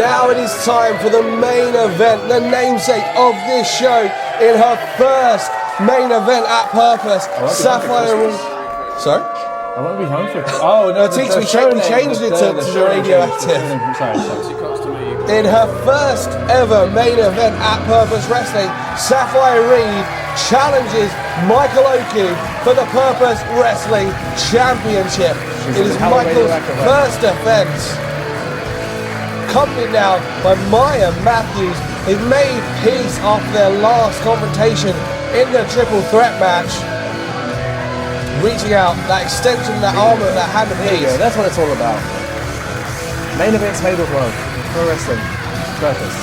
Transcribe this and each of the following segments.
Now it is time for the main event, the namesake of this show, in her first main event at Purpose, Safire. Sorry? I won't be home for. Oh no, Teeks, we changed it to the Radioactive. Sorry. In her first ever main event at Purpose Wrestling, Safire Reed challenges Michael Oku for the Purpose Wrestling Championship. It is Michael's first defense. Accompanied now by Maya Matthews. They've made peace after their last confrontation in the triple threat match. Reaching out, that extension, that arm of that hand of peace. Yeah, that's what it's all about. Main events made with love. Pro wrestling. Purpose.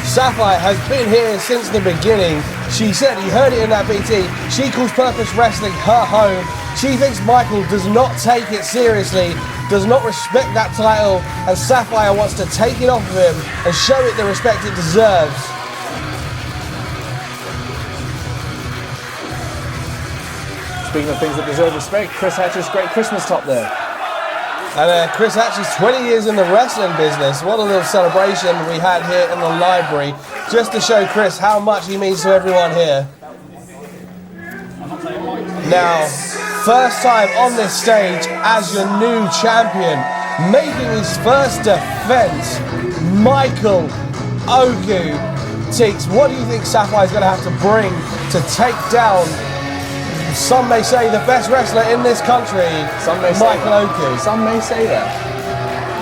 Safire has been here since the beginning. She said, he heard it in that BT, she calls Purpose Wrestling her home. She thinks Michael does not take it seriously, does not respect that title, and Safire wants to take it off of him and show it the respect it deserves. Speaking of things that deserve respect, Chris Hatch's great Christmas top there. And Chris Hatch's 20 years in the wrestling business. What a little celebration we had here in the library, just to show Chris how much he means to everyone here. Now, first time on this stage as your new champion, making his first defense, Michael Oku. Teeks, what do you think Safire's going to have to bring to take down, some may say, the best wrestler in this country, Michael Oku? Some may say that.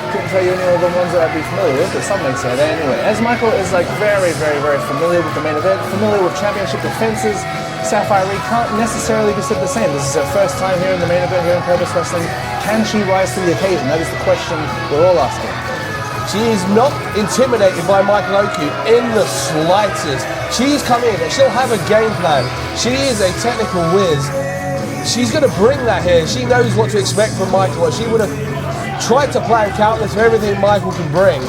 Couldn't tell you any of the ones that I'd be familiar with, but some may say that anyway. As Michael is like very, very, very familiar with the main event, familiar with championship defenses, Safire Reed can't necessarily be said the same. This is her first time here in the main event here in Purpose Wrestling. Can she rise to the occasion? That is the question we're all asking. She is not intimidated by Michael Oku in the slightest. She's come in and she'll have a game plan. She is a technical whiz. She's going to bring that here. She knows what to expect from Michael. She would have tried to plan countless of everything Michael can bring.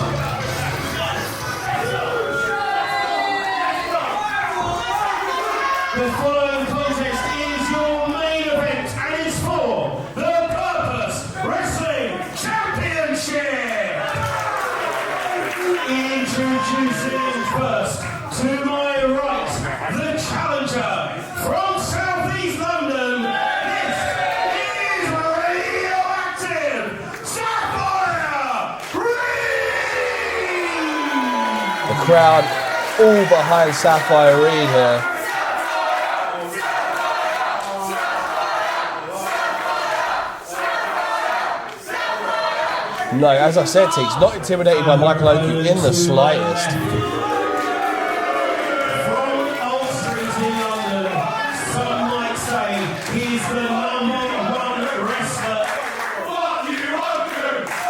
The following contest is your main event and is for the Purpose Wrestling Championship. Introducing first, to my right, the challenger from South East London. This is Radioactive Safire Reed. The crowd all behind Safire Reed here. No, as I said, Teeks, not intimidated by Michael Oku in the slightest. From Old Street in London, some might say he's the #1 wrestler.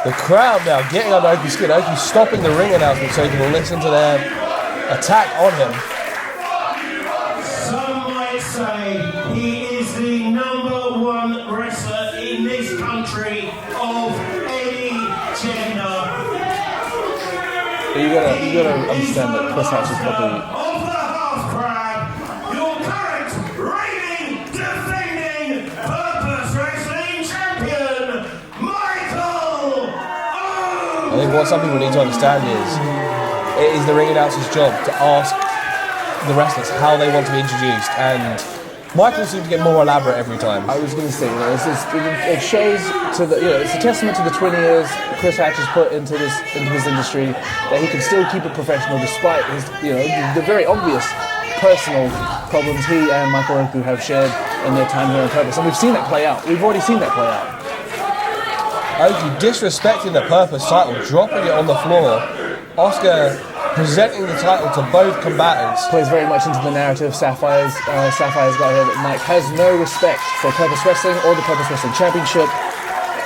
The crowd now getting under Oku's skin. Oku stopping the ring announcement so he can listen to their attack on him. Some might say he is the #1 wrestler in this country of any gender. But you gotta understand that Chris Hatch is probably Of the half crowd, your current reigning, defending Purpose Wrestling champion, Michael O. I think what some people need to understand is it is the ring announcer's job to ask the wrestlers how they want to be introduced, and Michael seems to get more elaborate every time. I was going to say, it shows to the, it's a testament to the 20 years Chris Hatch has put into this industry that he can still keep it professional despite his, the very obvious personal problems he and Michael Oku have shared in their time here on Purpose, and we've seen that play out. We've already seen that play out. Oku disrespecting the Purpose title, dropping it on the floor. Oscar presenting the title to both combatants. Plays very much into the narrative Safire's got here, that Mike has no respect for Purpose Wrestling or the Purpose Wrestling Championship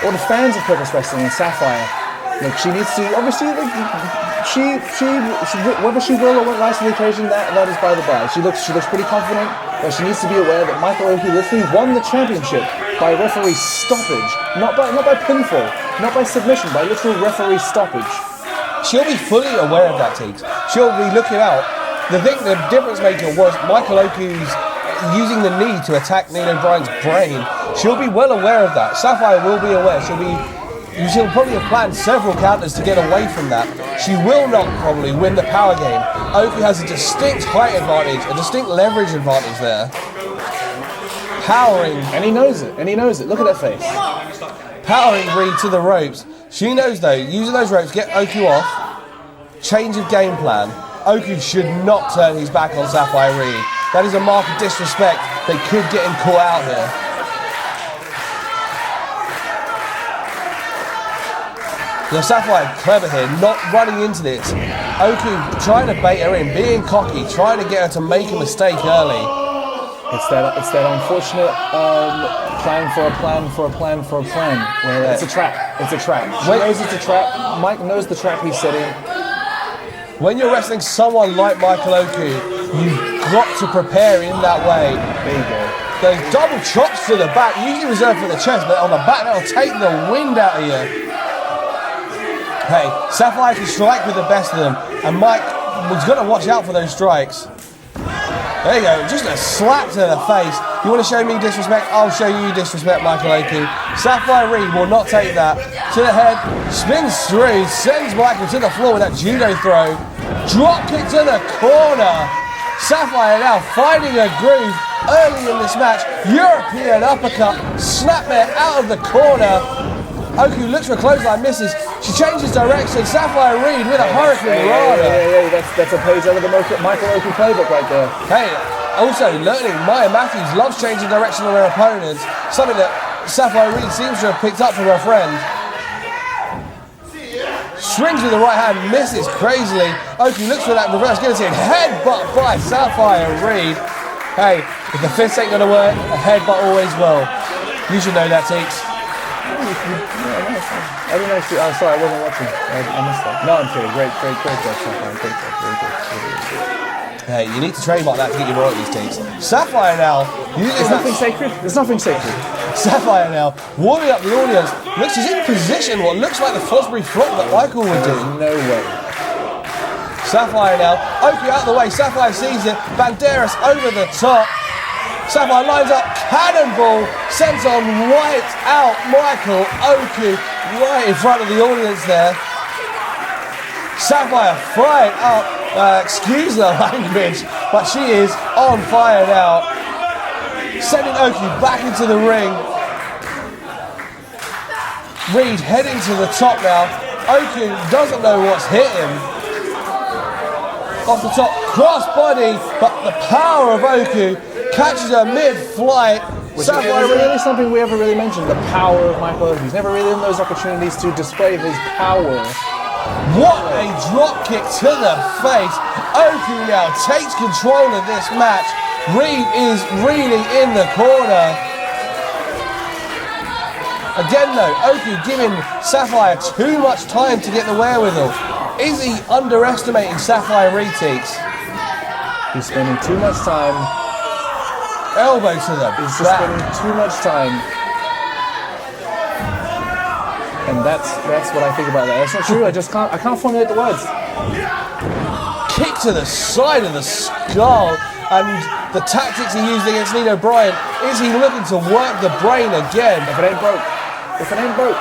or the fans of Purpose Wrestling and Safire. Look, she needs to, obviously, she whether she will or won't rise to the occasion, that is by the by. She looks pretty confident, but she needs to be aware that Michael Oku literally won the championship by referee stoppage, not by pinfall, not by submission, by literal referee stoppage. She'll be fully aware of that, Teeks. She'll be looking out. The difference maker was Michael Oku's using the knee to attack Neil O'Brien's brain. She'll be well aware of that. Safire will be aware. She'll probably have planned several counters to get away from that. she will not probably win the power game. Oku has a distinct height advantage, a distinct leverage advantage there. Powering. And he knows it, Look at that face. Powering Reed to the ropes. She knows though, using those ropes, get Oku off. Change of game plan. Oku should not turn his back on Safire Reed. That is a mark of disrespect. They could get him caught out here. Now Safire clever here, not running into this. Oku trying to bait her in, being cocky, trying to get her to make a mistake early. It's that unfortunate plan for a plan for a plan for a plan. Where it's a trap. It's a trap. She knows it's a trap. Mike knows the trap he's setting. When you're wrestling someone like Michael Oku, you've got to prepare in that way. There you go. Those double chops to the back, usually reserved for the chest, but on the back that'll take the wind out of you. Hey, Safire can strike with the best of them, and Mike was going to watch out for those strikes. There you go, just a slap to the face. You want to show me disrespect? I'll show you disrespect, Michael Oku. Safire Reed will not take that. To the head, spins through, sends Michael to the floor with that judo throw. Drop kick to the corner. Safire now finding a groove early in this match. European uppercut, snapmare out of the corner. Oku looks for a clothesline, misses. She changes direction. Safire Reed with a Hurricane Rana. That's a page out of the Michael Oku playbook right there. Hey, also learning, Maya Matthews loves changing direction on her opponents, something that Safire Reed seems to have picked up from her friend. Swings with the right hand, misses crazily. Oku looks for that reverse guillotine. Headbutt by Safire Reed. Hey, if the fists ain't gonna work, a headbutt always will. You should know that, Teeks. I didn't actually. Oh, sorry, I wasn't watching. I missed that. No, I'm kidding. Great job, Safire. Great job. Very good. Hey, you need to trademark that to get your royalties, Teeks. Safire now. There's nothing sacred. There's nothing sacred. Sapphire now, warming up the audience. Looks she's in position, what looks like the Fosbury flop that Michael would do. No way. Sapphire now, Oku out of the way, Sapphire sees it, Banderas over the top. Sapphire lines up, cannonball, sends on right out Michael Oku, right in front of the audience there. Sapphire fired up, excuse the language, but she is on fire now. Sending Oku back into the ring. Reed heading to the top now. Oku doesn't know what's hit him. Off the top, cross body, but the power of Oku catches her mid-flight. Which is really something we haven't really mentioned, the power of Michael Oku. He's never really in those opportunities to display his power. What a drop kick to the face. Oku now takes control of this match. Reed is reeling in the corner. Again though, Oku giving Safire too much time to get the wherewithal. Is he underestimating Safire Reed, Teeks? He's spending too much time. Elbow to the back. He's just spending too much time. And that's what I think about that. That's not true, I can't formulate the words. Kick to the side of the skull. And the tactics he used against Nino Bryan, is he looking to work the brain again? If it ain't broke.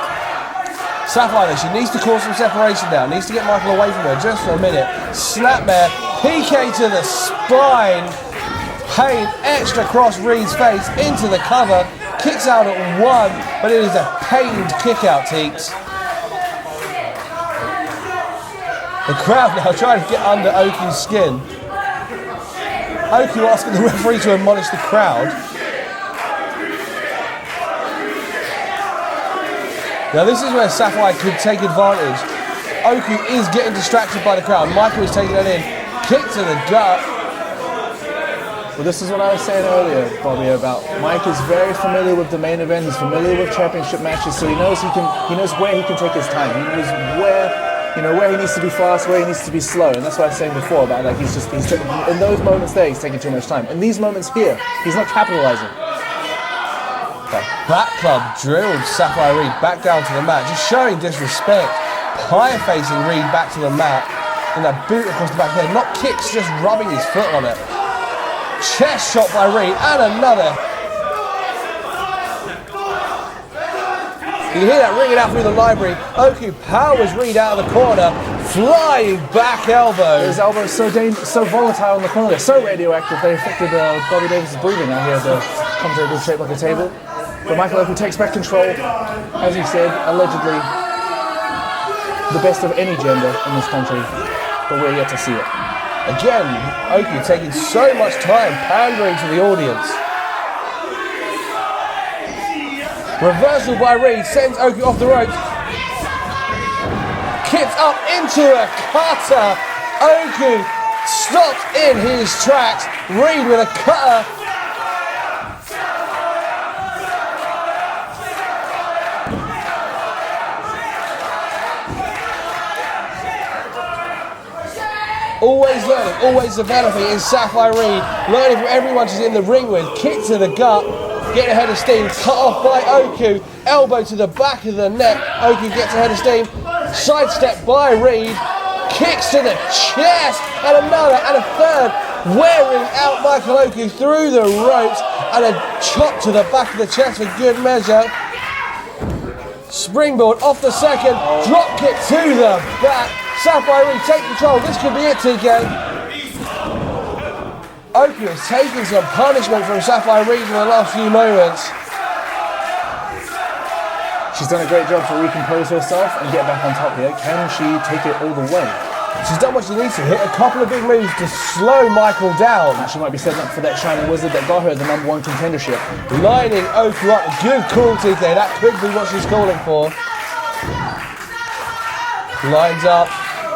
Safire, she needs to cause some separation now, needs to get Michael away from her just for a minute. Snapmare, PK to the spine. Pain etched across Reed's face into the cover. Kicks out at one, but it is a pained kick out, Teeks. The crowd now trying to get under Oku's skin. Oku asking the referee to admonish the crowd. Now this is where Safire could take advantage. Oku is getting distracted by the crowd. Michael is taking that in. Kick to the gut. Well, this is what I was saying earlier, Bobby, about Mike is very familiar with the main event. He's familiar with championship matches, so he knows where he can take his time. He knows where he needs to be fast, where he needs to be slow, and that's what I was saying before about like he's in those moments there he's taking too much time. In these moments here, he's not capitalizing. Back club drilled Safire Reed back down to the mat, just showing disrespect. High facing Reed back to the mat, and that boot across the back there, not kicks, just rubbing his foot on it. Chest shot by Reed, and another. You can hear that ringing out through the library. Oku powers Reed out of the corner, Flying back elbow. His elbow is so volatile in the corner. They're so radioactive. They affected Bobby Davis' breathing out here. The commentator shaped like a table. But Michael Oku takes back control. As he said, allegedly the best of any gender in this country. But we're yet to see it. Again, Oku taking so much time pandering to the audience. Reversal by Reed sends Oku off the ropes. Kicks up into a cutter. Oku stopped in his tracks. Reed with a cutter. Always learning, always developing is Safire Reed. Learning from everyone she's in the ring with. Kick to the gut. Getting ahead of steam. Cut off by Oku. Elbow to the back of the neck. Oku gets ahead of steam. Sidestep by Reed. Kicks to the chest. And another and a third. Wearing out Michael Oku through the ropes. And a chop to the back of the chest for good measure. Springboard off the second. Drop kick to the back. Safire Reed take control. This could be it, TK. Oku is taking some punishment from Safire Reed in the last few moments. She's done a great job to recompose herself and get back on top here. Can she take it all the way? She's done what she needs to. Hit a couple of big moves to slow Michael down. She might be setting up for that Shining Wizard that got her the #1 contendership. Lining Oku up. Good call, TK. That could be what she's calling for. Lines up.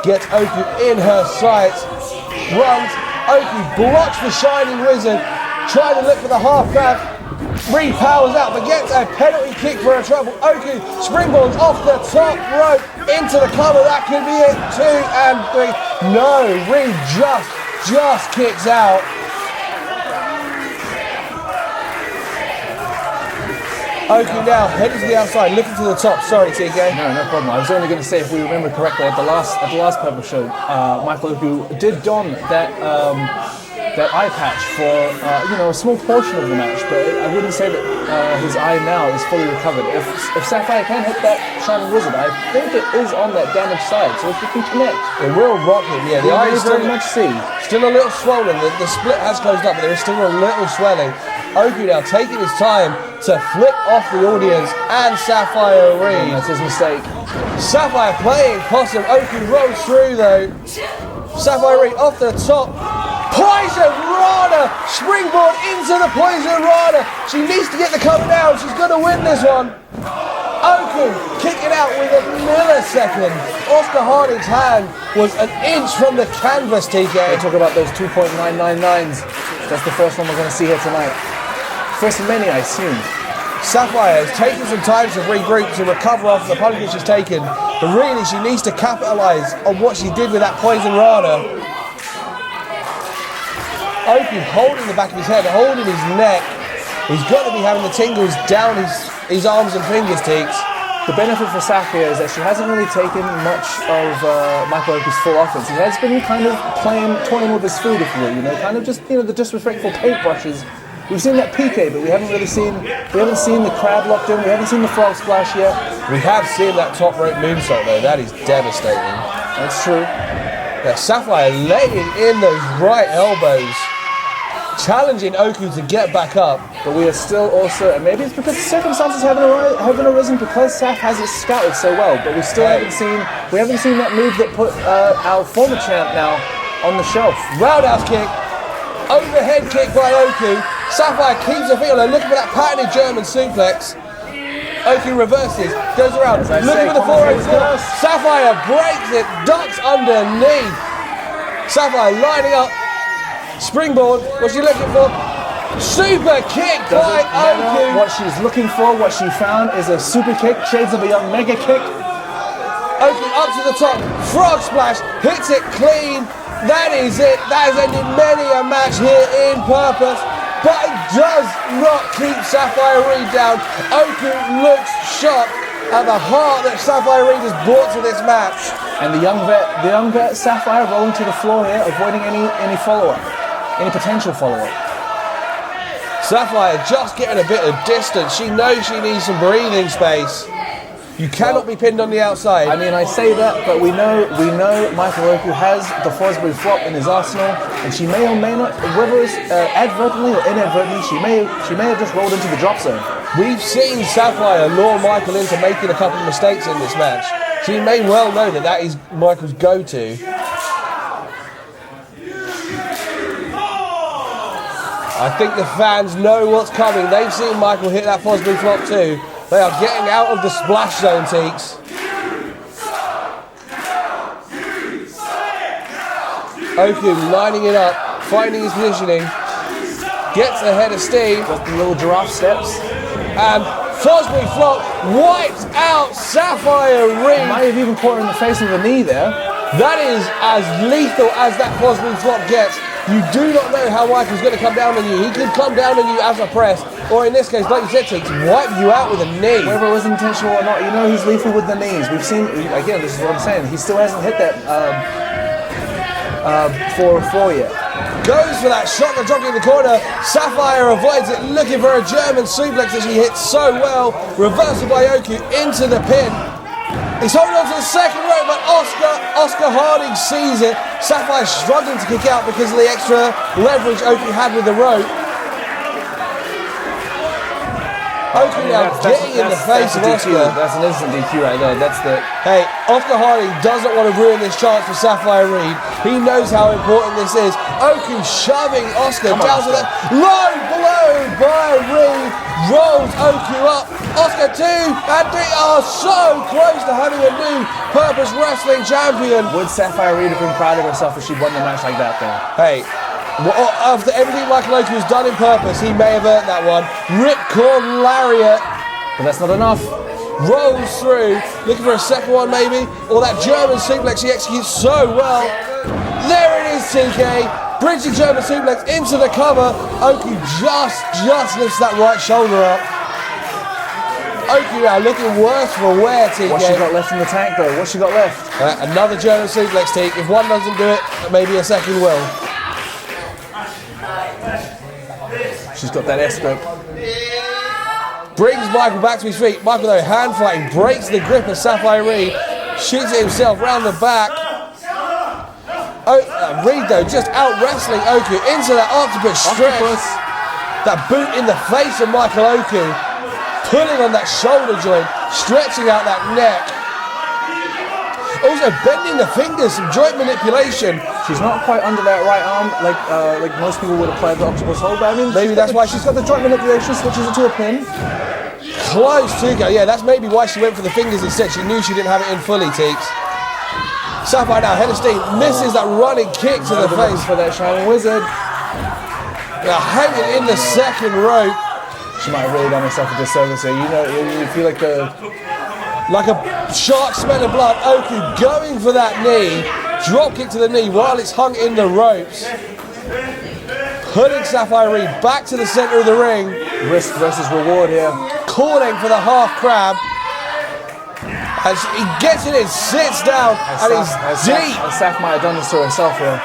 Gets Oku in her sights. Runs. Oku blocks the Shining Wizard. Trying to look for the half crab. Reed powers out but gets a penalty kick for her trouble. Oku springboards off the top rope into the cover. That could be it. 2 and 3. No, Reed just kicks out. Oku now heading to the outside, looking to the top. Sorry, TK. No problem. I was only going to say, if we remember correctly, at the last Purple show, Michael Oku did don that eye patch for a small portion of the match, but I wouldn't say that his eye now is fully recovered. If Safire can hit that Shining Wizard, I think it is on that damaged side, so if we can connect, it will rock him. Yeah, the eye is very much see. Still a little swollen. The split has closed up, but there is still a little swelling. Oku now taking his time to flip off the audience and Safire Reed. That's his mistake. Safire playing possum. Oku rolls through though. Safire Reed off the top. Poison Rana! Springboard into the Poison Rana. She needs to get the cover down. She's going to win this one. Oku kicking out with a millisecond. Oscar Harding's hand was an inch from the canvas, TK. They talk about those 2.999s. That's the first one we're going to see here tonight. First of many, I assume. Safire has taken some time to regroup, to recover off the punishment she's taken, but really she needs to capitalise on what she did with that Poison Rana. Oku holding the back of his head, holding his neck. He's got to be having the tingles down his arms and fingers, Teeks. The benefit for Safire is that she hasn't really taken much of Michael Oku's full offense. He has been kind of toying with his food, if you will, kind of just, the disrespectful paintbrushes. We've seen that PK, but we haven't seen the crab locked in, we haven't seen the frog splash yet. We have seen that top rope moonsault though, that is devastating. That's true. Yeah, Safire laying in those right elbows, challenging Oku to get back up. But we are still also, and maybe it's because the circumstances haven't arisen because Saf has it scouted so well, but we still haven't seen that move that put our former champ now on the shelf. Roundhouse kick, overhead kick by Oku. Safire keeps her feet on her, looking for that patented German suplex. Oku reverses, goes around, looking for the 404. Safire breaks it, ducks underneath. Safire lining up, springboard, what's she looking for? Super kick by Oku. What she's looking for, what she found is a super kick, shades of a young mega kick. Oku up to the top, frog splash, hits it clean. That is it. That has ended many a match here in Purpose. But it does not keep Safire Reed down. Oku looks shocked at the heart that Safire Reed has brought to this match. And the young vet Safire rolling to the floor here, avoiding any follow-up, any potential follow-up. Safire just getting a bit of distance. She knows she needs some breathing space. You cannot be pinned on the outside. I mean, I say that, but we know Michael Oku has the Fosbury flop in his arsenal, and she may or may not, whether it's advertently or inadvertently, she may have just rolled into the drop zone. We've seen Safire lure Michael into making a couple of mistakes in this match. She may well know that that is Michael's go-to. I think the fans know what's coming. They've seen Michael hit that Fosbury flop too. They are getting out of the splash zone, Teeks. Oku lining it up, finding his positioning, gets ahead of Steve. Got the little giraffe steps. And Fosbury flop wipes out Safire Reed. Might have even caught her in the face with a knee there. That is as lethal as that Fosbury flop gets. You do not know how Michael's going to come down on you. He could come down on you as a press, or in this case, like you said, Teeks, wipe you out with a knee. Whether it was intentional or not, you know he's lethal with the knees. We've seen, again, this is what I'm saying, he still hasn't hit that 4-4 yet. Goes for that shotgun drop in the corner. Safire avoids it, looking for a German suplex that she hits so well. Reversal by Oku into the pin. He's holding on to the second rope, but Oscar Harding sees it. Safire struggling to kick out because of the extra leverage Oku had with the rope. Oku now getting in the face of Oscar. That's an instant DQ right there. That's the... Hey, Oscar Harding doesn't want to ruin this chance for Safire Reed. He knows how important this is. Oku shoving Oscar down to the low blow by Reed. Rolls Oku up. Oscar 2 and 3 are so close to having a new Purpose Wrestling champion. Would Safire Reed have been proud of herself if she'd won the match like that though? Hey, after everything Michael Oku has done in Purpose, he may have earned that one. Ripcord lariat. But that's not enough. Rolls through, looking for a second one maybe, or that German suplex he executes so well. There it is, TK. Bridging German suplex into the cover. Oku just lifts that right shoulder up. Oku now looking worse for wear, TK. What's she got left in the tank though? What's she got left? Another German suplex, TK. If one doesn't do it, maybe a second will. She's got that S-grip. Brings Michael back to his feet. Michael, though, hand fighting, breaks the grip of Safire Reed, shoots it himself round the back. Reed, though, just out wrestling Oku into that octopus stretch. That boot in the face of Michael Oku, pulling on that shoulder joint, stretching out that neck. Also bending the fingers, some joint manipulation. She's not quite under that right arm like most people would apply the octopus hold, but I mean, maybe that's why she's got the joint manipulation, switches it to a pin. Close to go. Yeah, that's maybe why she went for the fingers instead. She knew she didn't have it in fully, Teeks. Safire now, head of steam, misses that running kick to the face. For that Shining Wizard. Now hanging in the second rope. She might have really done herself a disservice here. You know, you feel like a shark smell of blood. Oku going for that knee. Drop kick to the knee while it's hung in the ropes. Putting Safire Reed back to the center of the ring. Risk versus reward here. Calling for the half crab. As he gets it in, sits down, and he's deep. Saf might have done this to herself here.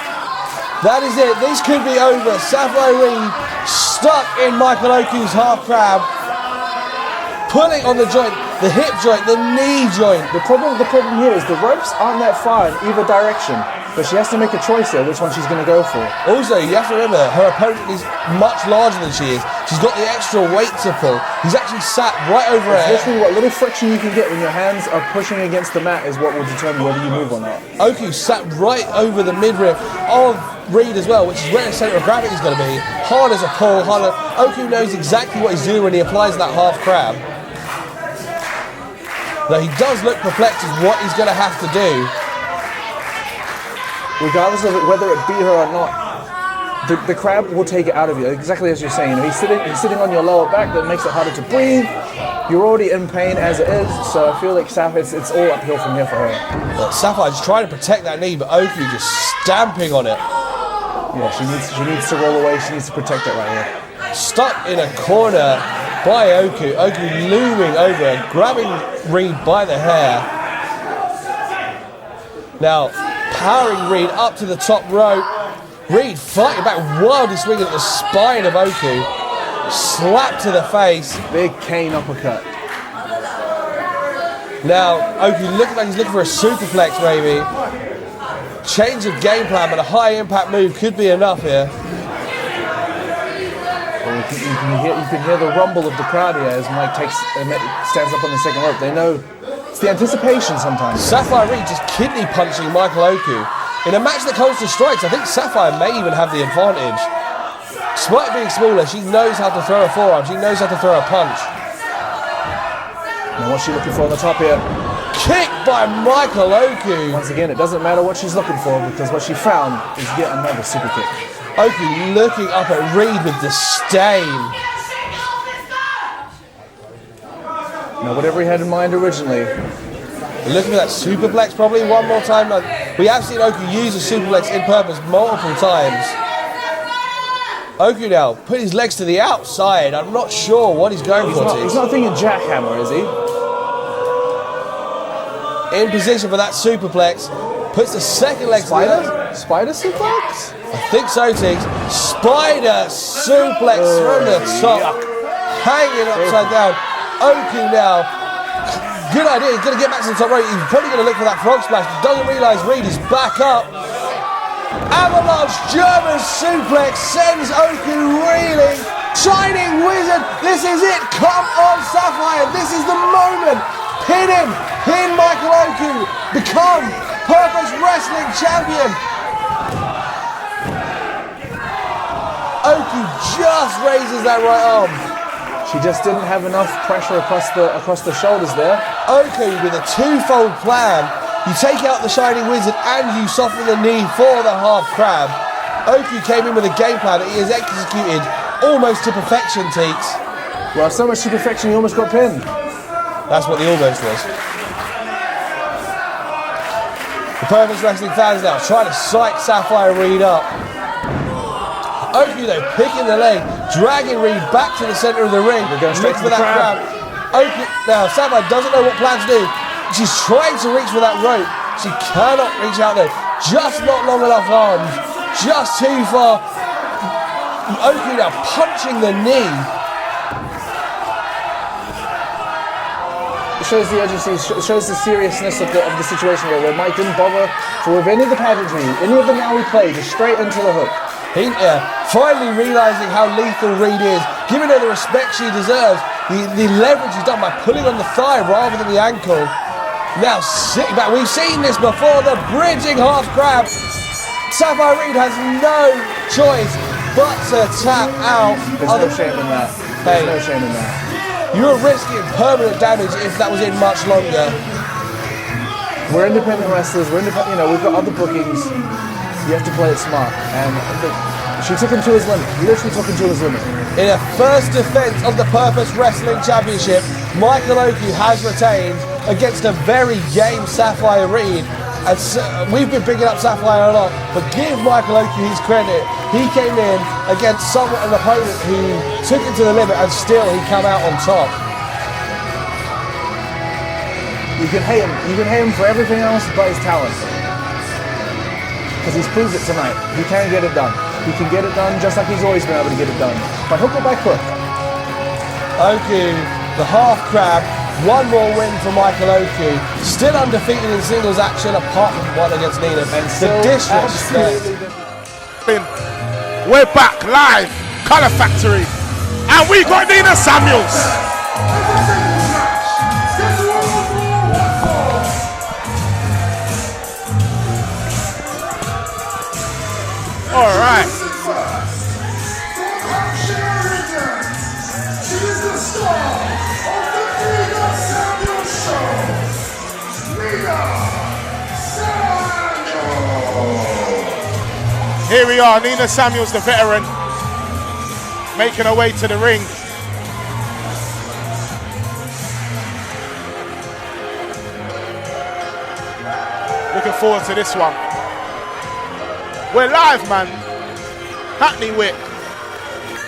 That is it. This could be over. Safire Reed stuck in Michael Oku's half crab. Pulling on the joint, the hip joint, the knee joint. The problem here is the ropes aren't that far in either direction, but she has to make a choice here which one she's going to go for. Also, you have to remember, her opponent is much larger than she is. She's got the extra weight to pull. He's actually sat right over her. Literally what little friction you can get when your hands are pushing against the mat is what will determine whether you move or not. Oku sat right over the midriff of Reed as well, which is where the centre of gravity is going to be. Hard as a pull, harder. Oku knows exactly what he's doing when he applies that half crab. Though he does look perplexed as what he's going to have to do. Regardless of whether it be her or not, the crab will take it out of you, exactly as you're saying. You know, he's sitting on your lower back, that makes it harder to breathe. You're already in pain as it is, so I feel like it's all uphill from here for her. But Safire just trying to protect that knee, but Oku just stamping on it. Yeah, she needs to roll away, she needs to protect it right here. Stuck in a corner by Oku. Oku looming over, grabbing Reed by the hair. Now, powering Reed up to the top rope. Reed fighting back, wildly swinging at the spine of Oku. Slap to the face. Big cane uppercut. Now, Oki looking like he's looking for a superplex maybe. Change of game plan, but a high impact move could be enough here. Well, you can hear the rumble of the crowd here as Mike stands up on the second rope. They know it's the anticipation sometimes. Safire Reed just kidney punching Michael Oku. In a match that comes to strikes, I think Safire may even have the advantage. Despite being smaller, she knows how to throw a forearm. She knows how to throw a punch. Now what's she looking for on the top here? Kick by Michael Oku. Once again, it doesn't matter what she's looking for because what she found is yet another super kick. Oku looking up at Reed with disdain. Now whatever he had in mind originally. Looking for that superplex probably one more time. We have seen Oku use a superplex in purpose multiple times. Oku now put his legs to the outside. I'm not sure what he's going for. He's not thinking jackhammer, is he? In position for that superplex. Puts the second leg to the outside. Spider suplex? I think so, Tiggs. Spider suplex from the top. Hanging upside down. Oku now. Good idea. He's going to get back to the top rope. He's probably going to look for that frog splash. But doesn't realise Reed is back up. Avalanche German suplex sends Oku reeling. Shining Wizard. This is it. Come on, Safire. This is the moment. Pin him. Pin Michael Oku. Become Purpose Wrestling Champion. Oku just raises that right arm. She just didn't have enough pressure across the shoulders there. Oku with a twofold plan. You take out the Shining Wizard and you soften the knee for the half crab. Oku came in with a game plan that he has executed almost to perfection, Teeks. Well, so much to perfection he almost got pinned. That's what the almost was. The Purpose Wrestling fans now trying to psych Safire Reed up. Oku though picking the leg, dragging Reed back to the centre of the ring. We're going straight Looks to for the that crab. Oku now Safire doesn't know what plan to do. She's trying to reach for that rope. She cannot reach out there. Just not long enough arms. Just too far. Oku now punching the knee. It shows the urgency, it shows the seriousness of the situation here, where Mike didn't bother with any of the pageantry, any of the now we play, just straight into the hook. Finally realising how lethal Reed is, giving her the respect she deserves. The leverage is done by pulling on the thigh rather than the ankle. Now sitting back, we've seen this before, the bridging half crab. Safire Reed has no choice but to tap out. There's no shame in that. There's no shame in that. You were risking permanent damage if that was in much longer. We're independent wrestlers, we've got other bookings. You have to play it smart. And she took him to his limit. Literally took him to his limit. In a first defense of the Purpose Wrestling Championship, Michael Oku has retained against a very game Safire Reed. And we've been picking up Safire a lot, but give Michael Oku his credit. He came in against an opponent who took it to the limit, and still he came out on top. You can hate him. You can hate him for everything else but his talent. Because he's proved it tonight. He can get it done. He can get it done just like he's always been able to get it done. By hook or by crook. Oku, the half crab. One more win for Michael Oku. Still undefeated in singles action apart from one against Nina. And the disrespect. We're back live, Colour Factory. And we got Nina Samuels. All right. Here we are, Nina Samuels, the veteran, making her way to the ring. Looking forward to this one. We're live, man. Hackney Wick,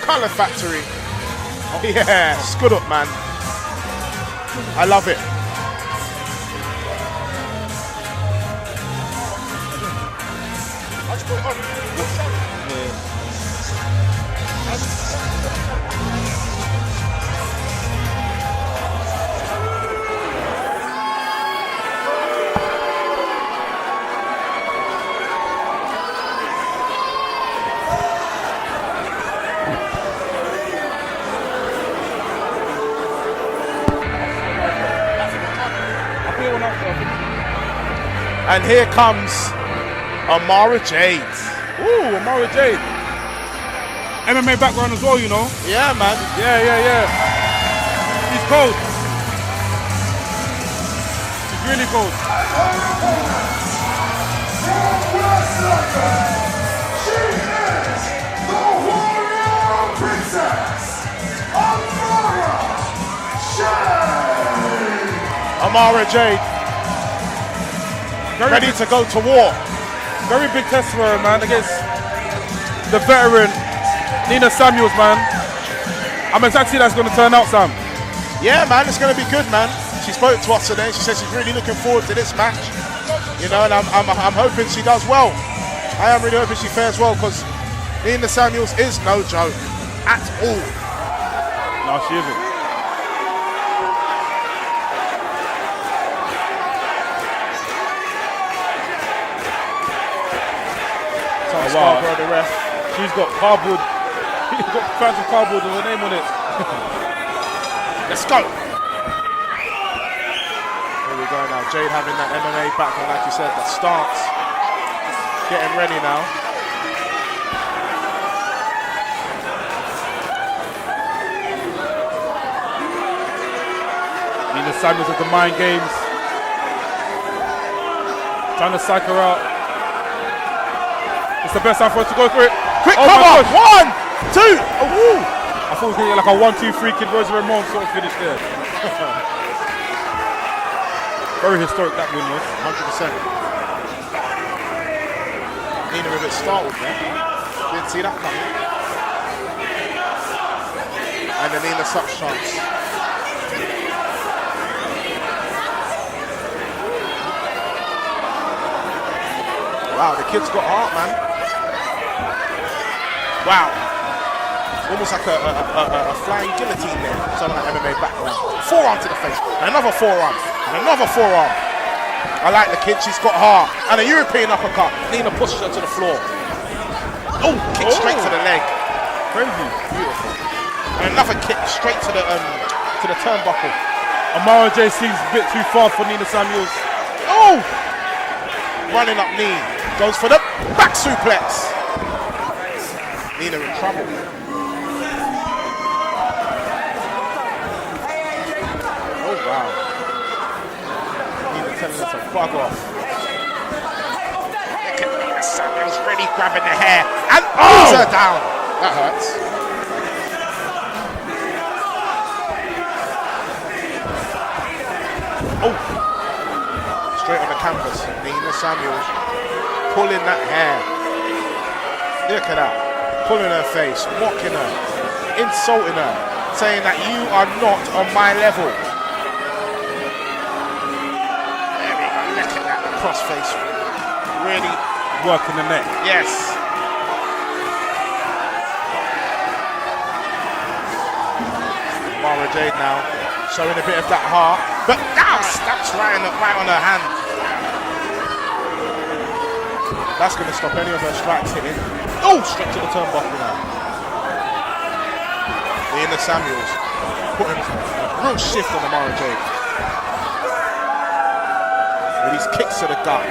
Colour Factory. Yeah, good up, man. I love it. And here comes Amara Jayde. Ooh, Amara Jayde. MMA background as well, you know. Yeah, man. Yeah. He's cold. He's really cold. She is the warrior princess, Amara Jayde. Ready to go to war. Very big test for her, man, against the veteran Nina Samuels, man. I'm excited to see that's going to turn out, Sam. Yeah, man, it's going to be good, man. She spoke to us today. She said she's really looking forward to this match. You know, and I'm hoping she does well. I am really hoping she fares well, because Nina Samuels is no joke at all. No, she isn't. Oh, wow. The ref. She's got cardboard. She's got fans of cardboard with her name on it. Let's go. Here we go now. Jayde having that MMA background, like you said, that stance. Getting ready now. Nina Samuels of the mind games. Trying to psych her out. It's the best time for her to go for it. Quick Oh cover! my 1, gosh. 2, oh, I thought it was going to get like a 1-2-3 Kid Rose Ramon sort of finish there. Very historic that win was. 100%. Nina a bit startled there. Didn't see that coming. And then Nina such chance. Wow, the kid's got heart, man. Wow. Almost like a flying guillotine there. Something like MMA background. Forearm to the face. And another forearm. And another forearm. I like the kid. She's got heart. And a European uppercut. Nina pushes her to the floor. Oh, kick straight to the leg. Crazy. Beautiful. And another kick straight to the turnbuckle. Amara Jayde seems a bit too fast for Nina Samuels. Oh! Running up knee. Goes for the back suplex. Nina in trouble. Oh, wow. Nina telling her to bug off. Look at Nina Samuels really grabbing the hair and pulls her down. That hurts. Oh! Straight on the canvas. Nina Samuels pulling that hair. Look at that. Pulling her face, mocking her, insulting her, saying that you are not on my level. There we go. Look at that crossface. Really Working the neck. yes. Amara Jayde now showing a bit of that heart, but now snaps right on her hand. That's going to stop any of her strikes hitting. Oh, straight to the turnbuckle now. Nina Samuels putting a real shift on Amara Jayde. With these kicks to the gut.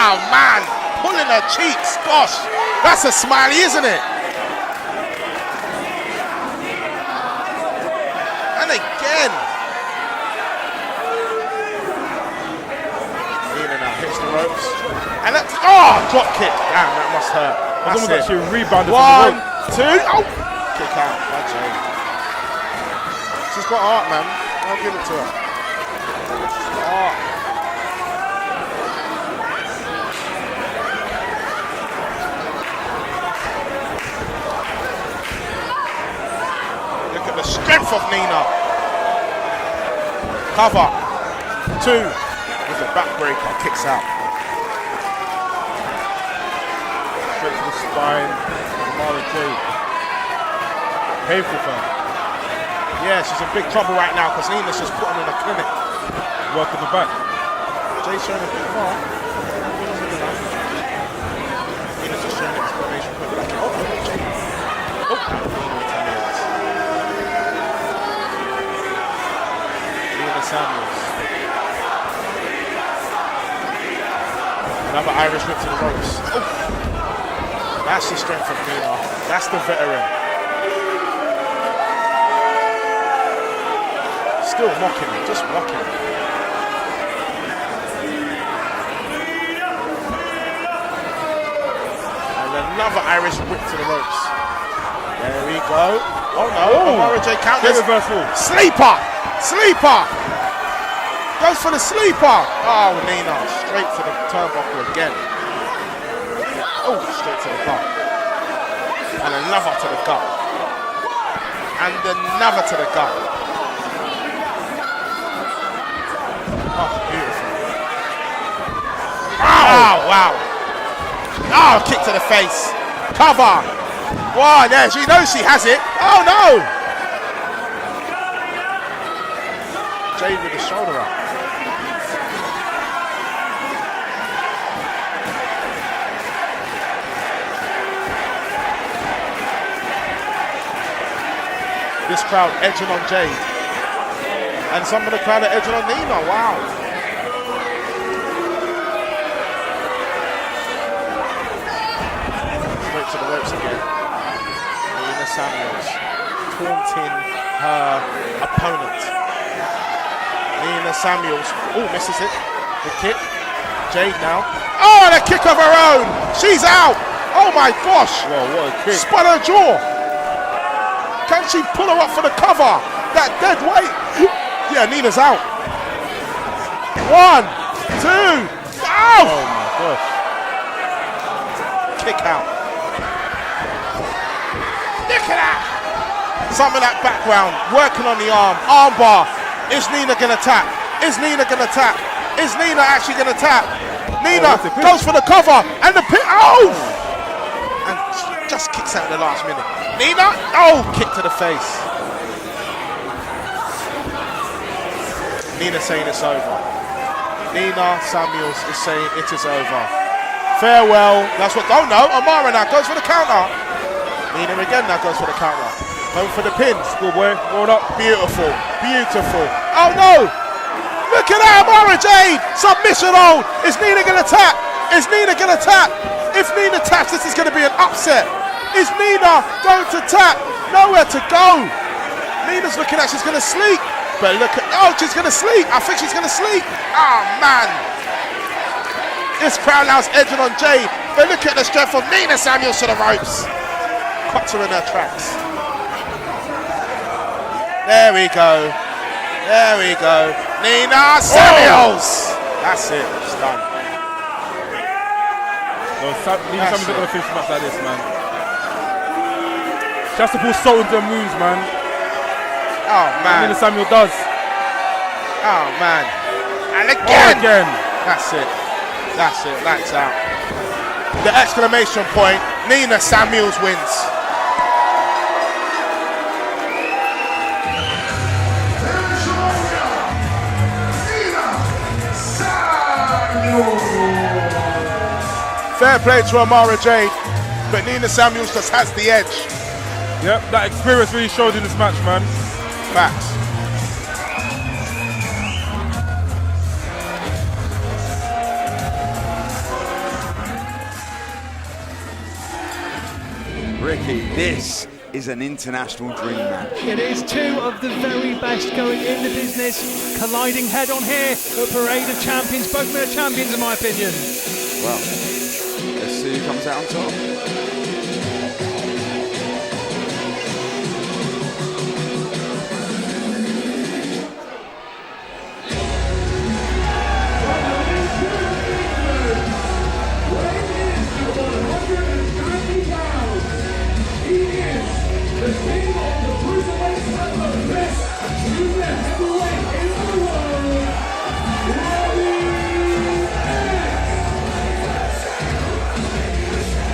Ah, man, pulling her cheeks. Gosh, that's a smiley, isn't it? And again. Hits the ropes. And that's, drop kick. Damn, that must hurt. It was almost like she rebounded 1, from 2, oh! Kick out by Jayde. She's got heart, man. I'll give it to her. She's got heart. Look at the strength of Nina. Cover. 2. With a backbreaker, kicks out. Straight to the spine. Amara Jayde. Painful for her. Yeah, she's in big trouble right now because Nina's just putting in a clinic. Working the back. Jay's showing a bit more. Nina's just showing an explanation for the back. Oh, Jay. Oh, Nina retaliates. ropes. Oof. That's the strength of Nina. That's the veteran. Still mocking him, just mocking him. And another Irish whip to the ropes. There we go. Oh no, Amara J counters. Reversal. Sleeper! Sleeper! Goes for the sleeper! Oh, Nina, straight to the turnbuckle again. Oh, straight to the gut. And another to the gut. And another to the gut. Oh, beautiful. Oh, wow. Oh, kick to the face. Cover. Wow, there, she knows she has it. Oh, no. Jayde with the shoulder up. This crowd edging on Jayde. And some of the crowd are edging on Nina. Wow. Straight to the ropes again. Nina Samuels taunting her opponent. Nina Samuels. Oh, misses it. The kick. Jayde now. Oh, and a kick of her own. She's out. Oh my gosh. Whoa, what a kick. Spun her jaw. Can she pull her up for the cover? That dead weight. Yeah, Nina's out. 1, 2. Oh! Oh my gosh. Kick out. Look at that. Some of that background, working on the arm. Arm bar. Is Nina gonna tap? Is Nina gonna tap? Is Nina actually gonna tap? Nina goes for the cover and the pin. Oh! And she just kicks out at the last minute. Nina, oh, kick to the face. Nina saying it's over. Nina Samuels is saying it is over. Farewell. That's what. Oh no, Amara now goes for the counter. Nina again now goes for the counter. Going for the pin. Schoolboy, rolled up. Beautiful, beautiful. Oh no! Look at that, Amara Jayde. Submission hold. Is Nina gonna tap? Is Nina gonna tap? If Nina taps, this is gonna be an upset. Is Nina going to tap? Nowhere to go. Nina's looking like she's going to sleep. But look at, oh, she's going to sleep. I think she's going to sleep. Oh, man. This crowd now's edging on Jayde. But look at the strength of Nina Samuels to the ropes. Cuts her in her tracks. There we go. There we go. Nina Samuels. That's it. It's done. Nina Samuels not going to finish a match like this, man. She has to pull salt into her moves, man. Oh, man. Nina Samuel does. Oh, man. And again. Oh, again. That's it. That's it. Lights out. The exclamation point. Nina Samuels wins. Fair play to Amara Jayde, but Nina Samuels just has the edge. Yep, that experience really showed in this match, man. Facts. Ricky, this is an international dream match. It is two of the very best going in the business, colliding head on here at Parade of Champions. Both men are champions in my opinion. Well, let's see who comes out on top.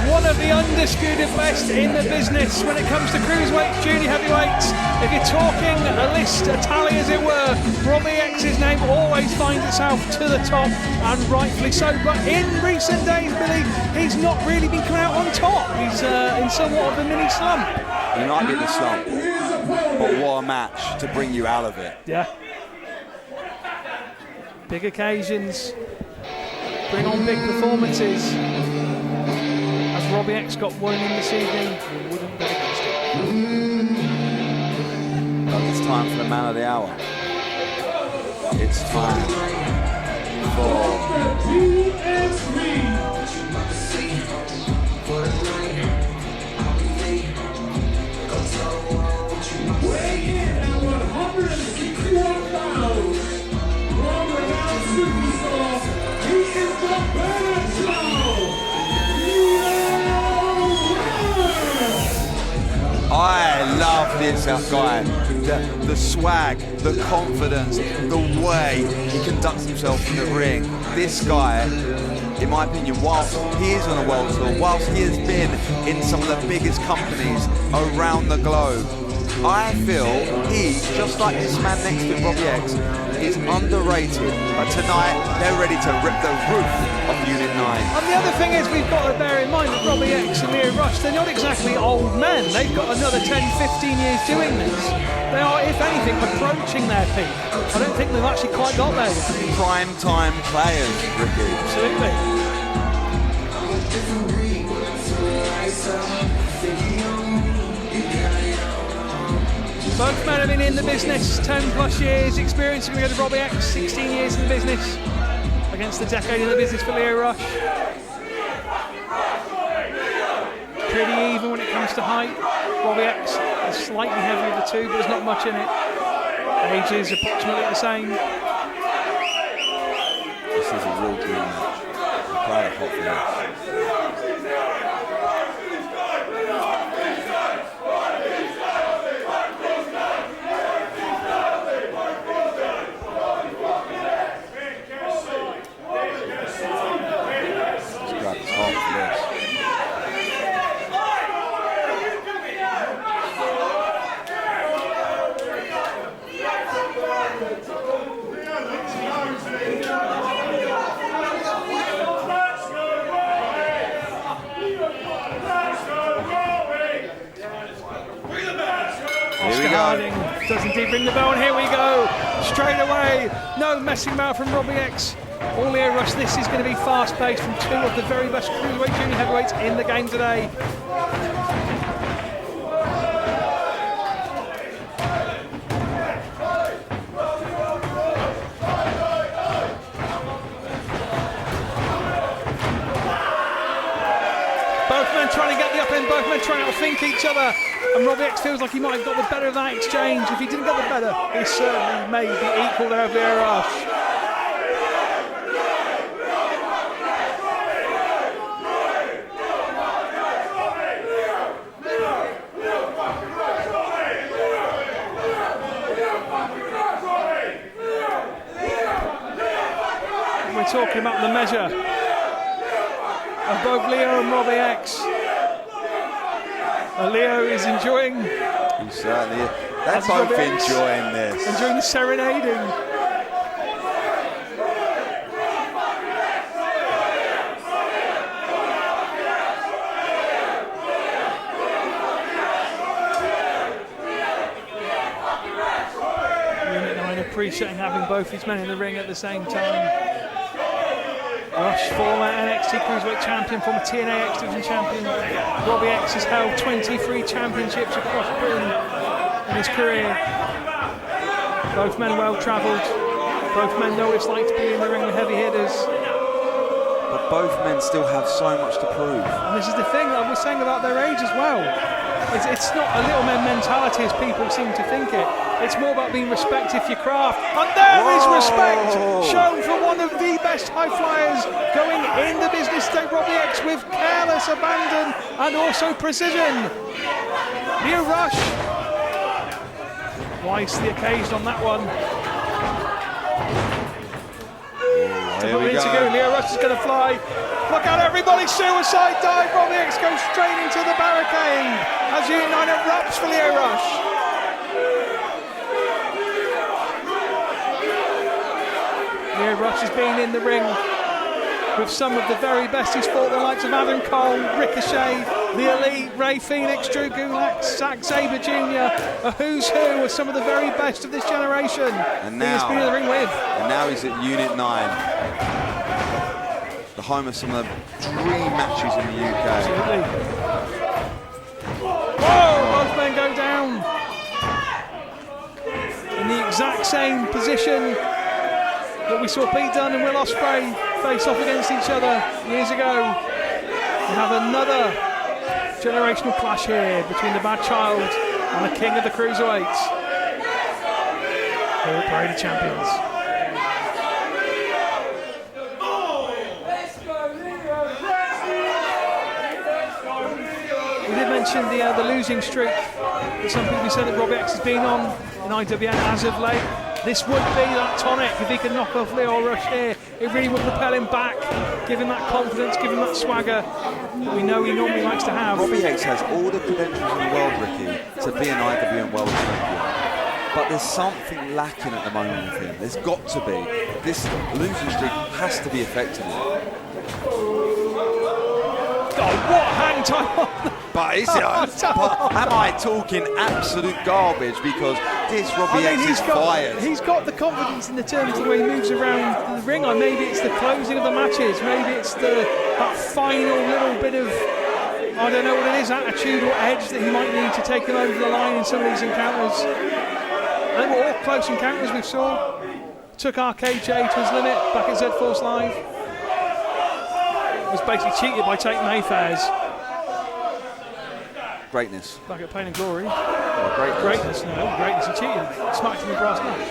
One of the undisputed best in the business when it comes to cruiserweights, junior heavyweights. If you're talking a list, a tally as it were, Robbie X's name always finds itself to the top, and rightfully so. But in recent days, Billy, he's not really been coming out on top. He's in somewhat of a mini slump. He might be in a slump, but what a match to bring you out of it. Yeah. Big occasions, bring on big performances. Robbie X got one in this evening, we wouldn't bet against it. Well, it's time for the man of the hour. It's time for Weighing in at 161 pounds, world-renowned superstar, he is the better Lio Rish. I love this guy. The swag, the confidence, the way he conducts himself in the ring. This guy, in my opinion, whilst he is on a world tour, whilst he has been in some of the biggest companies around the globe, I feel he, just like this man next to Robbie X, is underrated. But tonight, they're ready to rip the roof off Unit 9. And the other thing is, we've got to bear in mind that Robbie X and Lio Rish, they're not exactly old men. They've got another 10, 15 years doing this. They are, if anything, approaching their peak. I don't think they've actually quite got there yet. Prime time players, Ricky. Absolutely. Both men have been in the business 10 plus years experience. We're going to go to Robbie X, 16 years in the business against the decade in the business for Lio Rish. Pretty even when it comes to height. Robbie X is slightly heavier of the two, but there's not much in it. Age is approximately the same. This is a real dream match. I'm proud of Hot for this. Does indeed ring the bell, and here we go. Straight away, no messing about from Robbie X or Lio Rish. This is going to be fast-paced from two of the very best cruiserweight junior heavyweights in the game today. Both men trying to get the up end, both men trying to outthink each other. And Robbie X feels like he might have got the better of that exchange. If he didn't get the better, he certainly may be equal there of Lio Rish. We're talking about the measure of both Lio and Robbie X. Lio is enjoying. He certainly is. They're both enjoying this. Enjoying the serenading. Unit 9 appreciating having both these men in the ring at the same time. Rish, former NXT Cruiserweight Champion, former TNA X Division Champion. Robbie X has held 23 championships across Britain in his career. Both men well travelled. Both men know what it's like to be in the ring with heavy hitters. But both men still have so much to prove. And this is the thing that we're saying about their age as well. It's not a little man mentality as people seem to think it. It's more about being respected for your craft. And there is respect shown for one of the best high flyers going in the business today, Robbie X, with careless abandon and also precision. Lio Rish, wise to the occasion on that one. Here we go. Lio Rish is going to fly. Look out, everybody, suicide dive. Robbie X goes straight into the barricade as Unit 9 erupts for Lio Rish. Lio Rish has been in the ring with some of the very best. He's fought the likes of Adam Cole, Ricochet, the Elite, Ray Phoenix, Drew Gulak, Zack Sabre Jr., a who's who of some of the very best of this generation. And now, he's been in the ring with. And now he's at Unit 9. The home of some of the dream matches in the UK. Absolutely. Whoa! Both men go down in the exact same position that we saw Pete Dunne and Will Ospreay face off against each other years ago. We have another generational clash here between the Bad Child and the King of the Cruiserweights. Here at Parade of Champions. We did mention the losing streak that some people said that Robbie X has been on in IWN as of late. This would be that tonic if he can knock off Lio Rish here. It really would propel him back, give him that confidence, give him that swagger that we know he normally likes to have. Robbie X has all the credentials in the world, Ricky, to be an IWN World Champion. But there's something lacking at the moment with him. There's got to be. This losing streak has to be affecting him. Oh, what hang time on But is it? Am I talking absolute garbage? Because this Robbie X is fired. He's got the confidence in the terms of the way he moves around the ring. Or maybe it's the closing of the matches. Maybe it's that final little bit of, I don't know what it is, attitude or edge that he might need to take him over the line in some of these encounters. They were all close encounters we saw. Took RKJ to his limit back at Z-Force Live. Was basically cheated by Tate Mayfair's. Greatness. Back at Pain and Glory. Greatness. No, greatness. He cheated. Smacked him in brass nuts.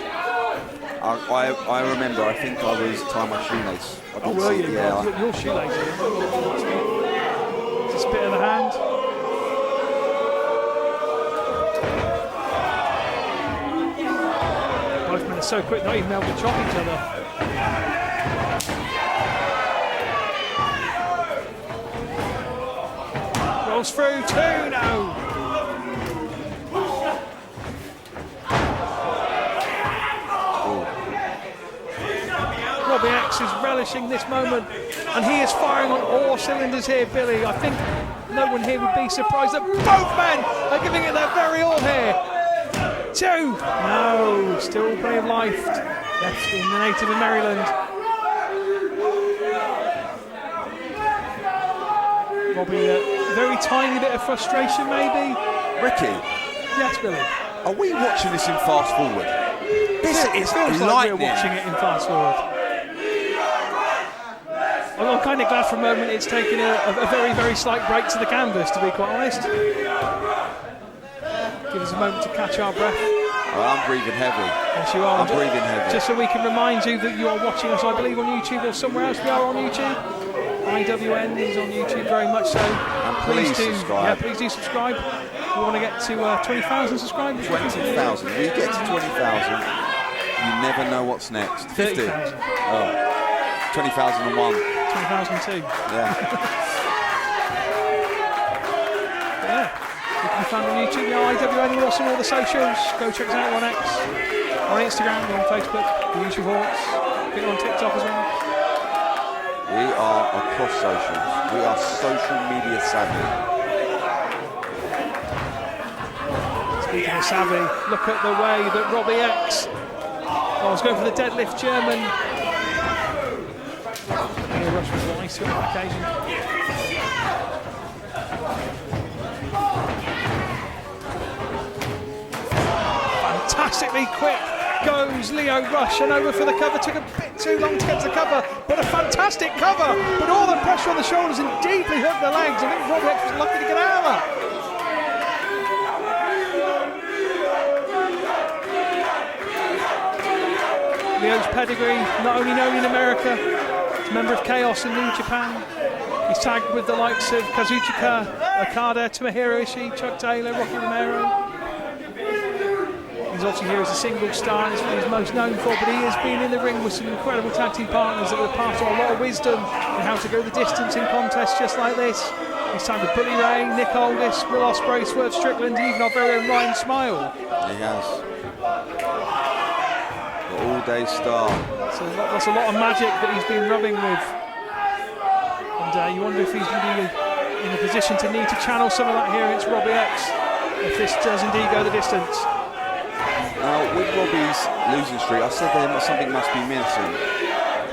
I remember, I think I was tying my shoelace. Oh, were you? Yeah. Your shoelace. Just a bit of the hand. Both men are so quick, not even able to chop each other. Rolls through, 2 now. Robbie X is relishing this moment, and he is firing on all cylinders here, Billy. I think no one here would be surprised that both men are giving it their very all here. 2. No, still plenty of life left in the native of Maryland. Robbie, very tiny bit of frustration, maybe. Ricky. Yes, Billy. Are we watching this in fast forward? This is feels like lightning. we're watching it in fast forward. I'm kind of glad for a moment it's taken a very, very slight break to the canvas, to be quite honest. Give us a moment to catch our breath. Oh, I'm breathing heavy. Yes, you are. I'm breathing heavy. Just so we can remind you that you are watching us, I believe, on YouTube or somewhere else. We are on YouTube. IWN is on YouTube, very much so. And please subscribe. Yeah, please do subscribe. We want to get to 20,000 subscribers. 20,000. When you get to 20,000, you never know what's next. 50. 30,000. Oh. 20,001. 2002. Yeah. Yeah. You can be found on YouTube, IWN, we're also on all the socials. Go check us out on X, on Instagram, on Facebook, the usual horse. Get on TikTok as well. We are across socials. We are social media savvy. Speaking of savvy, look at the way that Robbie X was going for the deadlift German. Lio Rish was wise to it on occasion. Fantastically quick goes Lio Rish, and over for the cover. Took a bit too long to get to the cover, but a fantastic cover. But all the pressure on the shoulders and deeply hooked the legs. I think Robbie X was lucky to get out of that. Lio's pedigree, not only known in America, he's a member of Chaos in New Japan. He's tagged with the likes of Kazuchika Okada, Tomohiro Ishii, Chuck Taylor, Rocky Romero. He's obviously here as a single star, and it's what he's most known for, but he has been in the ring with some incredible tag team partners that will pass on a lot of wisdom in how to go the distance in contests just like this. He's tagged with Bully Ray, Nick Aldis, Will Ospreay, Swerve Strickland, even our very own Ryan Smile. He has. All-day star. So that's a lot of magic that he's been rubbing with. And you wonder if he's going to be in a position to need to channel some of that here against Robbie X, if this does indeed go the distance. Now, with Robbie's losing streak, I said there something must be missing.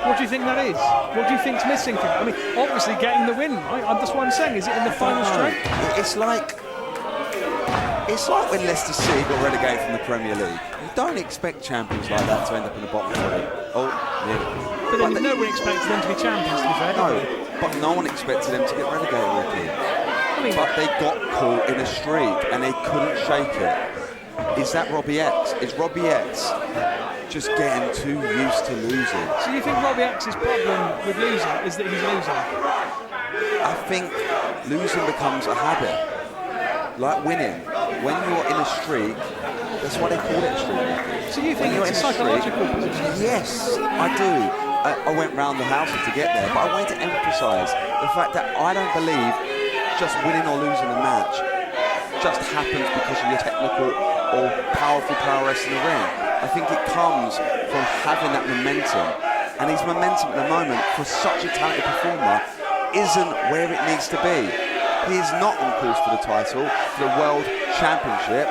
What do you think that is? What do you think's missing? I mean, obviously getting the win, right? That's what I'm saying. Is it in the final straight? It's like when Leicester City got relegated from the Premier League. You don't expect champions like that to end up in the bottom three. Oh, yeah. But then no one expects them to be champions, to be fair. No, but no one expected them to get relegated, Ricky. But they got caught in a streak and they couldn't shake it. Is that Robbie X? Is Robbie X just getting too used to losing? So you think Robbie X's problem with losing is that he's losing? I think losing becomes a habit, like winning. When you're in a streak, that's why they call it a streak. So you think it's a psychological position? Yes, I do. I went round the houses to get there, but I wanted to emphasise the fact that I don't believe just winning or losing a match just happens because of your technical or powerful prowess in the ring. I think it comes from having that momentum, and his momentum at the moment for such a talented performer isn't where it needs to be. He is not on course for the title, for the World Championship,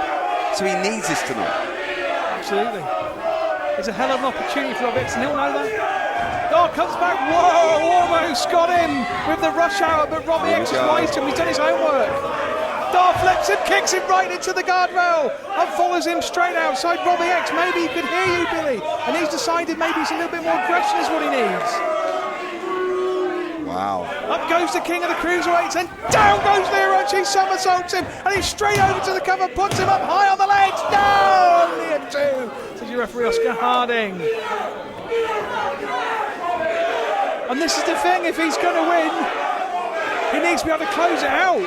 so he needs this tonight. Absolutely. It's a hell of an opportunity for Robbie X, and he'll know that. Oh, comes back, whoa, almost got him with the rush hour, but Robbie X is wise to him, he's done his homework. Dar flips and kicks him right into the guardrail and follows him straight outside Robbie X. Maybe he could hear you, Billy, and he's decided maybe it's a little bit more aggression is what he needs. Wow. Up goes the king of the cruiserweights, and down goes Lio Rish. He somersaults him, and he's straight over to the cover, puts him up high on the legs. No, only a 2, says your referee Oscar Harding. And this is the thing, if he's going to win, he needs to be able to close it out.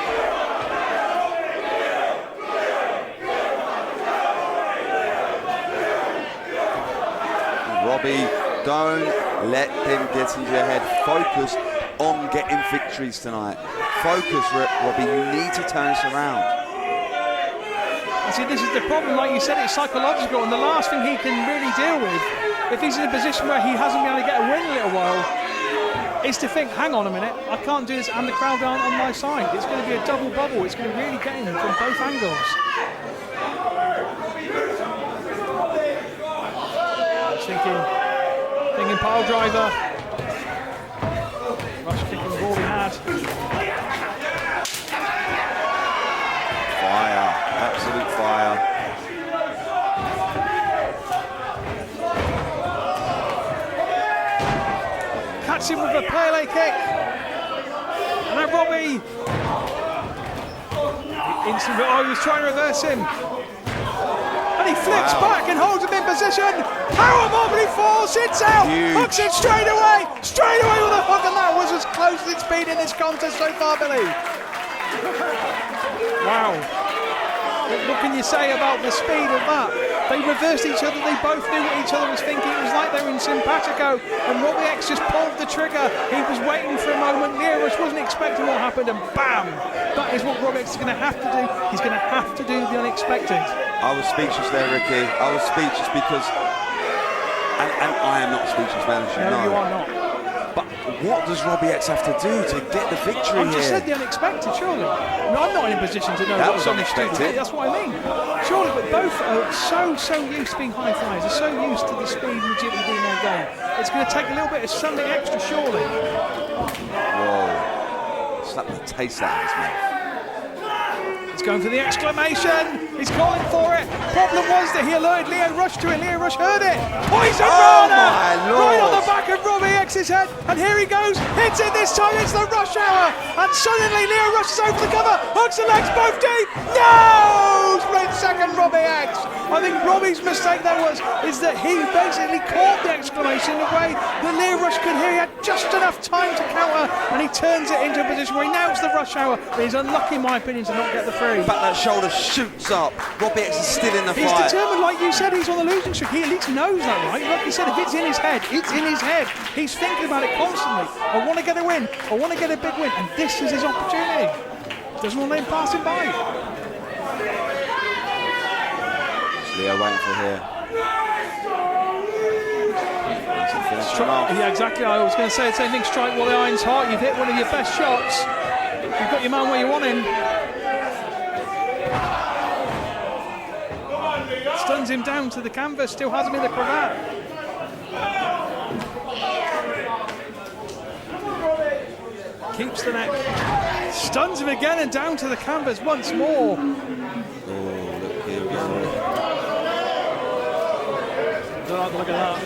Robbie, don't let them get into your head. Focus on getting victories tonight. Focus, Robbie, you need to turn this around. I see, this is the problem, like you said, it's psychological, and the last thing he can really deal with, if he's in a position where he hasn't been able to get a win in a little while, is to think, hang on a minute, I can't do this and the crowd aren't on my side. It's going to be a double bubble. It's going to really get him from both angles. Thinking pile driver. Rush kicking the ball he had. Fire, absolute fire. Catch him with a Pele kick. And then Robbie. Instant, oh, he was trying to reverse him. And he flips back and holds him in position. Powerbomb, and he falls, hits out, hooks it straight away with a hook, and that was as close as it's been in this contest so far, Billy. Wow. What can you say about the speed of that? They reversed each other, they both knew what each other was thinking. It was like they were in simpatico, and Robbie X just pulled the trigger. He was waiting for a moment. Lio Rish wasn't expecting what happened, and bam! That is what Robbie X is going to have to do. He's going to have to do the unexpected. I was speechless there, Ricky. I was speechless because, and I am not a speechless man, as you know. No, you are not. But what does Robbie X have to do to get the victory I just said the unexpected, surely. No, I'm not in a position to know that what's on his student. That's what I mean. Surely, but both are so used to being high flyers. They're so used to the speed and agility being their game. It's going to take a little bit of something extra, surely. Whoa. Slap the taste out of his mouth. He's going for the exclamation. He's calling for it. Problem was that he alerted Lio Rish to it. Lio Rish heard it. Poison Rana! Right on the back of Robbie X's head. And here he goes. Hits it this time. It's the rush hour. And suddenly Lio Rish is over the cover. Hooks the legs both deep. No! Split second, Robbie X. I think Robbie's mistake there is that he basically caught the exclamation in a way that Lio Rish could hear. He had just enough time to counter. And he turns it into a position where he now it's the rush hour. But he's unlucky, in my opinion, to not get the free. But that shoulder shoots up. Robbie X is still in the He's fight. determined, like you said, he's on the losing streak. He at least knows that, right? Like you said, if it's in his head, it's in his head. He's thinking about it constantly. I want to get a win. I want to get a big win. And this is his opportunity. Doesn't want to let him pass him by. Lio waiting for here. Yeah, exactly. I was going to say the same thing. Strike while the iron's hot. You've hit one of your best shots. You've got your man where you want him. Stuns him down to the canvas, still has him in the cravat. keeps the neck, stuns him again and down to the canvas once more. Don't like the look of that.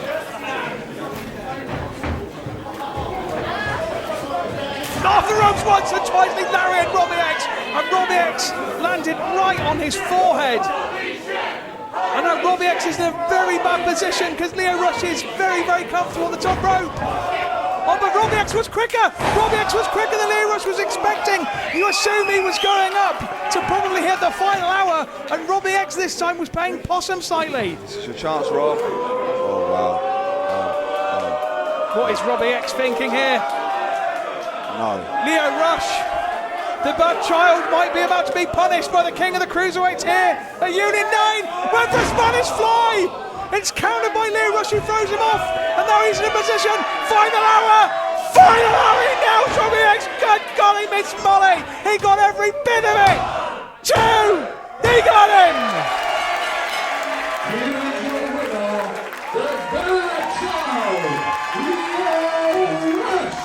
Off the ropes once and twice, they lariat Robbie X, and Robbie X landed right on his forehead. And now Robbie X is in a very bad position because Lio Rish is very, very comfortable on the top rope. Oh, but Robbie X was quicker. Robbie X was quicker than Lio Rish was expecting. You assume he was going up to probably hit the final hour, and Robbie X this time was playing possum slightly. It's your chance, Rob. Oh, wow. What is Robbie X thinking here? No. Lio Rish, the bad child, might be about to be punished by the king of the cruiserweights here at Unit 9 with the Spanish fly. It's countered by Lio Rish, who throws him off, and now he's in a position. Final hour! Final hour! He nails Robbie X. Good golly, Miss Molly. He got every bit of it. 2! He got him! Here is your winner, the bad child, Lio Rish.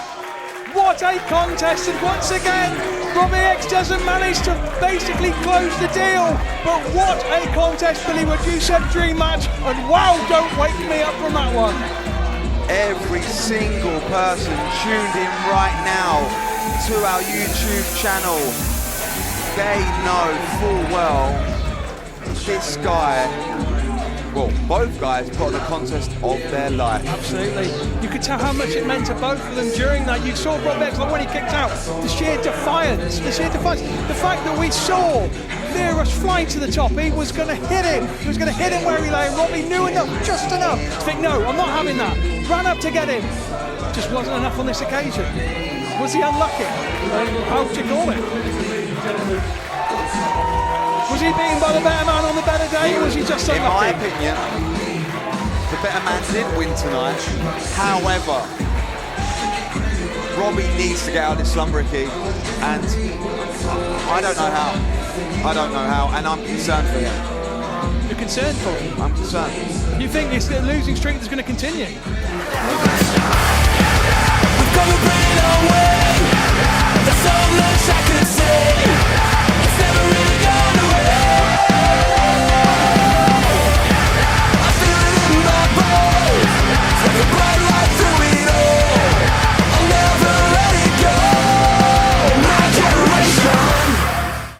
What a contest, and once again Robbie X doesn't manage to basically close the deal, but what a contest, Billy Wood. You said dream match, and wow, don't wake me up from that one. Every single person tuned in right now to our YouTube channel, they know full well this guy, well, both guys put on the contest of their life. Absolutely. You could tell how much it meant to both of them during that. You saw Robbie X, like when he kicked out, the sheer defiance, the fact that we saw Lio Rish fly to the top. He was going to hit him. He was going to hit him where he lay, and Robbie knew enough, just enough, to think, no, I'm not having that. Ran up to get him. Just wasn't enough on this occasion. Was he unlucky? How would you call it? Was he beaten by the better man on the better day, or was he just unlucky? In my opinion, the better man did win tonight. However, Robbie needs to get out of this slumber key, and I don't know how. And I'm concerned for him. You're concerned for him? I'm concerned. You think this losing streak is going to continue? We've got to bring it away. There's so much I could say.